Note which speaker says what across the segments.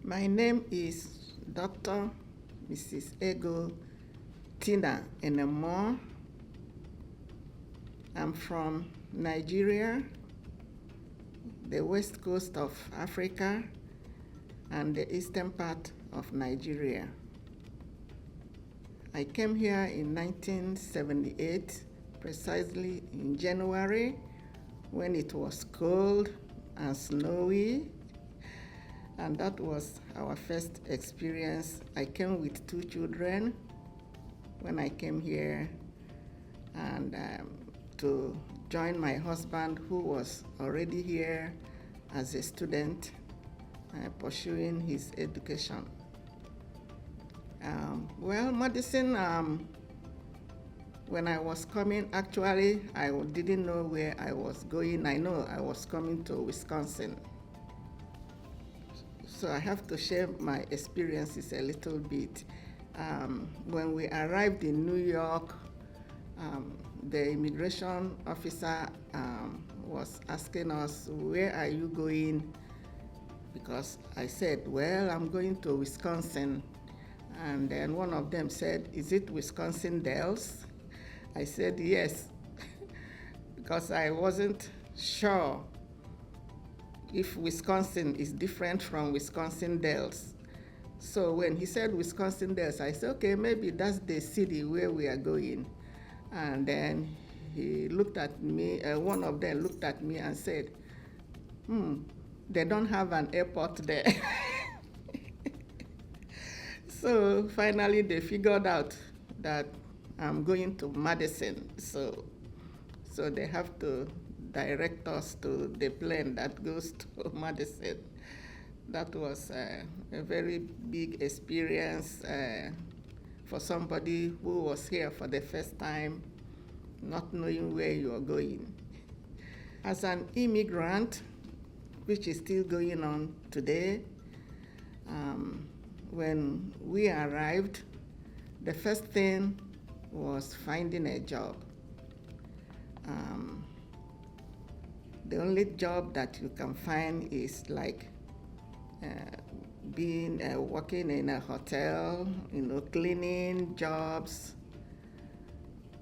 Speaker 1: My name is Dr. Mrs. Ego Tina Enemouh. I'm from Nigeria, the west coast of Africa, and the eastern part of Nigeria. I came here in 1978, precisely in January, when it was cold and snowy, and that was our first experience. I came with 2 children when I came here, and to join my husband, who was already here as a student pursuing his education. Madison, when I was coming, actually, I didn't know where I was going. I know I was coming to Wisconsin. So I have to share my experiences a little bit. When we arrived in New York, the immigration officer was asking us, "Where are you going?" Because I said, "Well, I'm going to Wisconsin." And then one of them said, "Is it Wisconsin Dells?" I said, "Yes," because I wasn't sure if Wisconsin is different from Wisconsin Dells. So when he said Wisconsin Dells, I said, "Okay, maybe that's the city where we are going." And then he looked at me, one of them looked at me and said, "They don't have an airport there." So finally they figured out that I'm going to Madison. So they have to direct us to the plane that goes to Madison. That was a very big experience for somebody who was here for the first time, not knowing where you are going. As an immigrant, which is still going on today, when we arrived, the first thing was finding a job. The only job that you can find is like working in a hotel, cleaning jobs,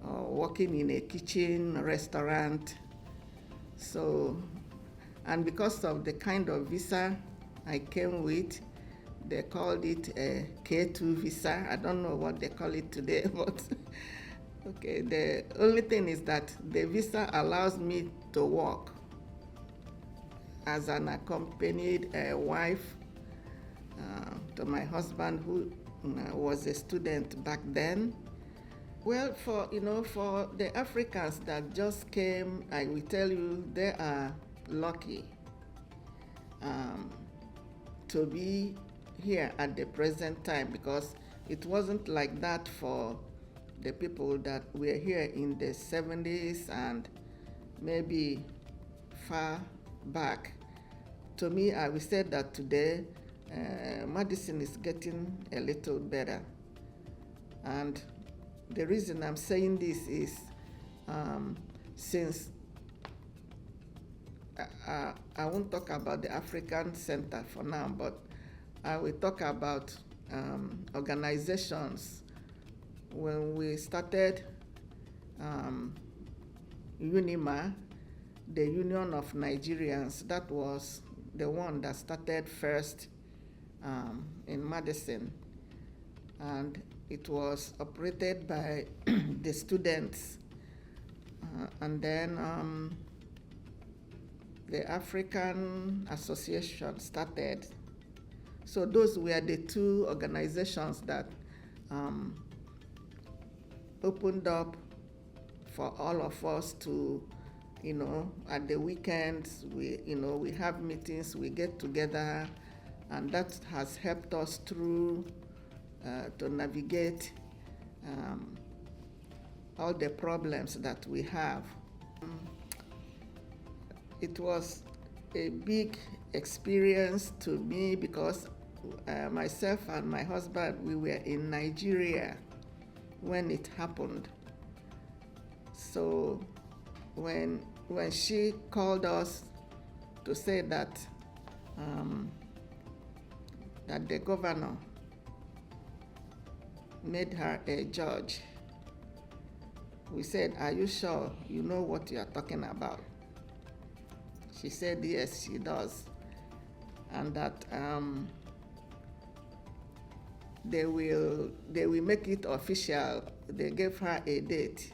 Speaker 1: or working in a kitchen, restaurant. So, and because of the kind of visa I came with, they called it a K2 visa. I don't know what they call it today, but okay. The only thing is that the visa allows me to work as an accompanied wife to my husband, who was a student back then. Well, for the Africans that just came, I will tell you, they are lucky to be here at the present time, because it wasn't like that for the people that were here in the 70s and maybe far back. To me, I will say that today Madison is getting a little better. And the reason I'm saying this is since I won't talk about the African Center for now, but I will talk about organizations. When we started Enemouh, the Union of Nigerians, that was the one that started first in Madison. And it was operated by the students. And then the African Association started. So those were the 2 organizations that opened up for all of us to, at the weekends, we have meetings, we get together, and that has helped us through to navigate all the problems that we have. It was a big experience to me because myself and my husband, we were in Nigeria when it happened. So when she called us to say that that the governor made her a judge. We said, "Are you sure you know what you are talking about?" She said, "Yes, she does." And that they will make it official. They gave her a date.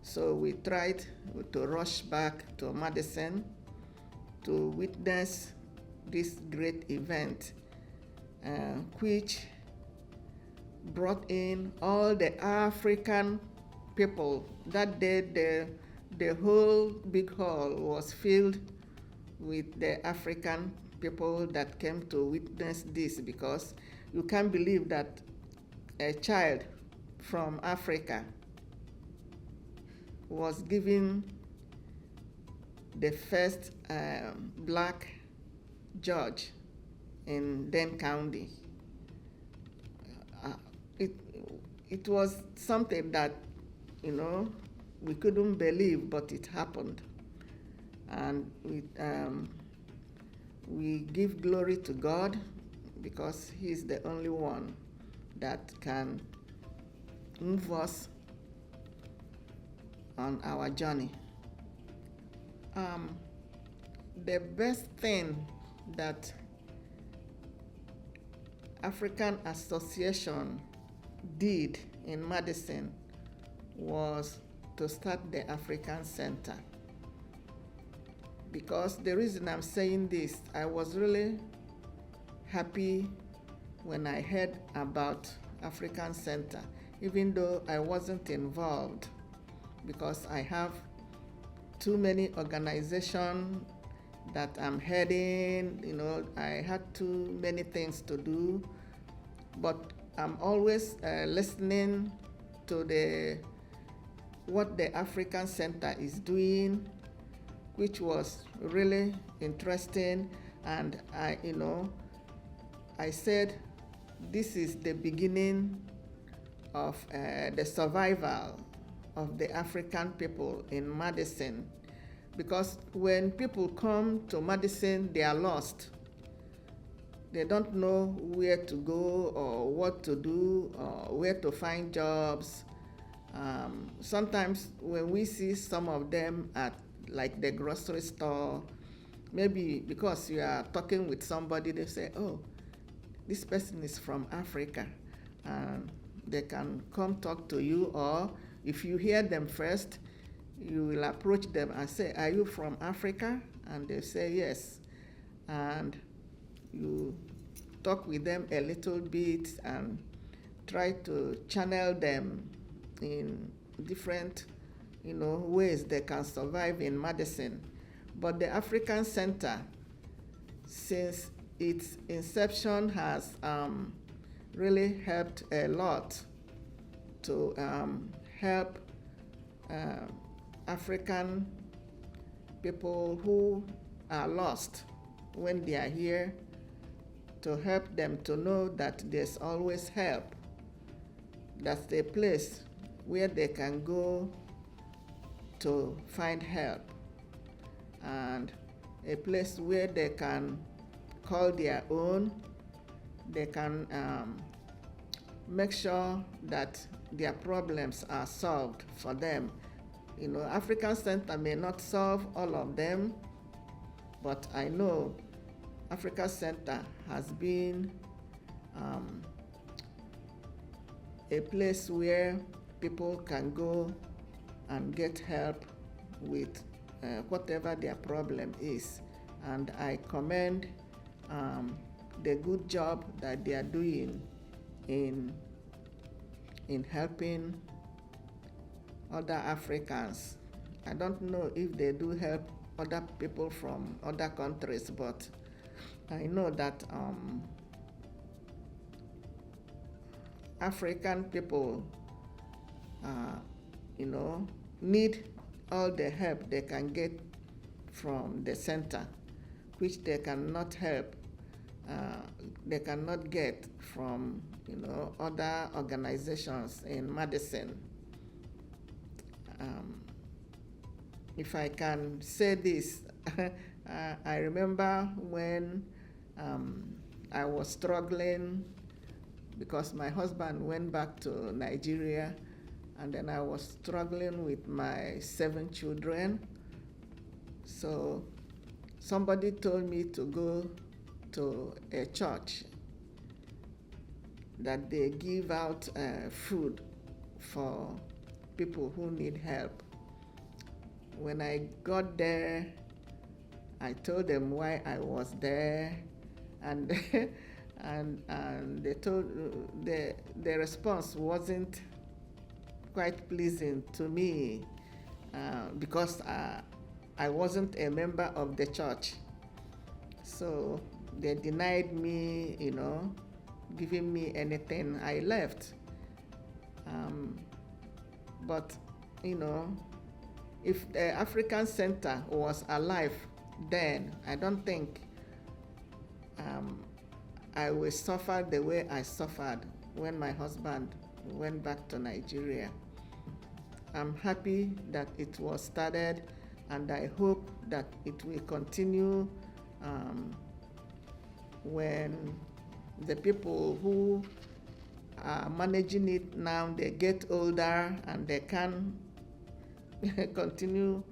Speaker 1: So we tried to rush back to Madison to witness this great event, which brought in all the African people. That day, the whole big hall was filled with the African people that came to witness this, because you can't believe that a child from Africa was given the first black judge in Dane County. It was something that, we couldn't believe, but it happened. And we give glory to God, because He's the only one that can move us on our journey. The best thing that African Association did in Madison was to start the African Center. Because the reason I'm saying this, I was really happy when I heard about African Center, even though I wasn't involved, because I have too many organizations that I'm heading. I had too many things to do, but I'm always listening to what the African Center is doing, which was really interesting. And I said, this is the beginning of the survival of the African people in Madison. Because when people come to Madison, they are lost. They don't know where to go or what to do or where to find jobs. Sometimes when we see some of them at like the grocery store, maybe because you are talking with somebody, they say, "Oh, this person is from Africa." And they can come talk to you, or if you hear them first, you will approach them and say, "Are you from Africa?" And they say yes. And you talk with them a little bit and try to channel them in different ways they can survive in Madison. But the African Center, since its inception, has really helped a lot to help African people who are lost when they are here, to help them to know that there's always help. That's a place where they can go to find help, and a place where they can call their own. They can make sure that their problems are solved for them. African Center may not solve all of them, but I know Africa Center has been a place where people can go and get help with whatever their problem is. And I commend the good job that they are doing in helping other Africans. I don't know if they do help other people from other countries, but I know that African people, need all the help they can get from the center, which they cannot get from other organizations in Madison. If I can say this, I remember when I was struggling because my husband went back to Nigeria, and then I was struggling with my 7 children. So somebody told me to go to a church that they give out food for people who need help. When I got there, I told them why I was there, and and they told the response wasn't quite pleasing to me because I wasn't a member of the church. So they denied me, giving me anything. I left. But, if the African Center was alive then, I don't think I will suffer the way I suffered when my husband went back to Nigeria. I'm happy that it was started, and I hope that it will continue when the people who are managing it now, they get older and they can continue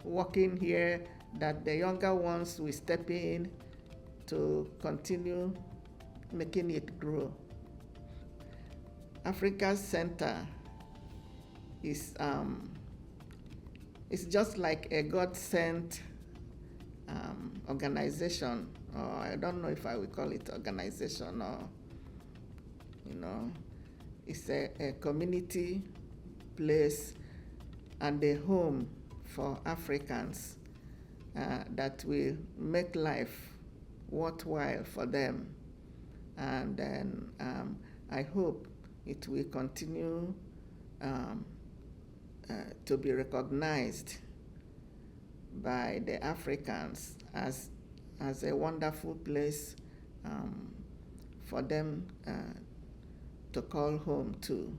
Speaker 1: working here, that the younger ones will step in to continue making it grow. Africa Center is it's just like a God-sent organization, or I don't know if I will call it organization, or it's a community place and a home for Africans that will make life worthwhile for them. And then I hope it will continue to be recognized by the Africans as a wonderful place for them to call home to.